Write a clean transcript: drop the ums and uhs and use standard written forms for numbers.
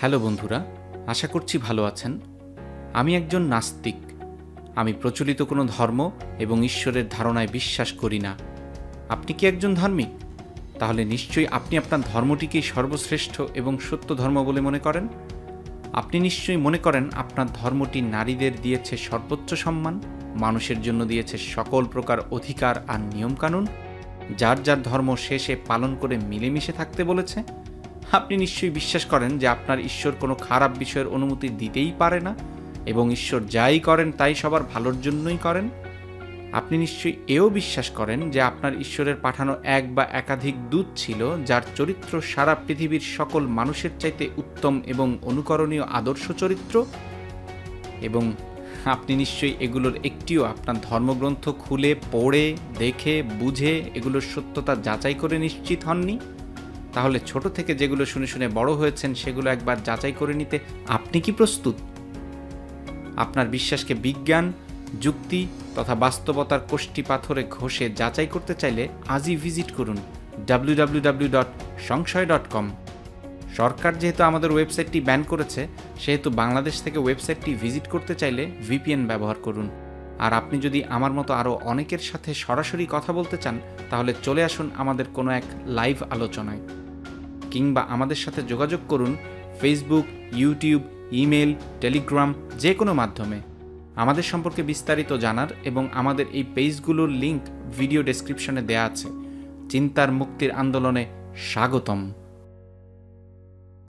Hello বন্ধুরা, আশা করছি ভালো আছেন। আমি একজন নাস্তিক। আমি প্রচলিত কোনো ধর্ম এবং ঈশ্বরের ধারণায় বিশ্বাস করি না। আপনি কি একজন ধার্মিক? তাহলে নিশ্চয়ই আপনি আপনার ধর্মটিকেই সর্বশ্রেষ্ঠ এবং সত্য ধর্ম বলে মনে করেন। আপনি নিশ্চয়ই মনে করেন আপনার ধর্মটি নারীদের দিয়েছে সর্বোচ্চ সম্মান, মানুষের জন্য দিয়েছে সকল প্রকার অধিকার আর নিয়মকানুন, যার যার ধর্ম শেষে পালন করে মিলেমিশে থাকতে বলেছে। আপনি নিশ্চয়ই বিশ্বাস করেন যে আপনার ঈশ্বর কোনো খারাপ বিষয়ের অনুমতি দিতেই পারে না এবং ঈশ্বর যাই করেন তাই সবার ভালোর জন্যই করেন। আপনি নিশ্চয়ই এও বিশ্বাস করেন যে আপনার ঈশ্বরের পাঠানো এক বা একাধিক দূত ছিল, যার চরিত্র সারা পৃথিবীর সকল মানুষের চাইতে উত্তম এবং অনুকরণীয় আদর্শ চরিত্র। এবং আপনি নিশ্চয়ই এগুলোর একটিও আপনার ধর্মগ্রন্থ খুলে পড়ে দেখে বুঝে এগুলোর সত্যতা যাচাই করে নিশ্চিত হননি। তাহলে ছোট থেকে যেগুলো শুনে শুনে বড় হয়েছেন সেগুলো একবার যাচাই করে নিতে আপনি কি প্রস্তুত? আপনার বিশ্বাসকে বিজ্ঞান, যুক্তি তথা বাস্তবতার কোষ্ঠী পাথরে ঘষে যাচাই করতে চাইলে আজই ভিজিট করুন www.সংশয়.com। সরকার যেহেতু আমাদের ওয়েবসাইটটি ব্যান করেছে, সেহেতু বাংলাদেশ থেকে ওয়েবসাইটটি ভিজিট করতে চাইলে VPN ব্যবহার করুন। আর আপনি যদি আমার মতো আরও অনেকের সাথে সরাসরি কথা বলতে চান, তাহলে চলে আসুন আমাদের কোনো এক লাইভ আলোচনায়, কিংবা আমাদের সাথে যোগাযোগ করুন ফেসবুক, ইউটিউব, ইমেল, টেলিগ্রাম, যে কোনো মাধ্যমে। আমাদের সম্পর্কে বিস্তারিত জানার এবং আমাদের এই পেজগুলোর লিংক ভিডিও ডেসক্রিপশনে দেয়া আছে। চিন্তার মুক্তির আন্দোলনে স্বাগতম।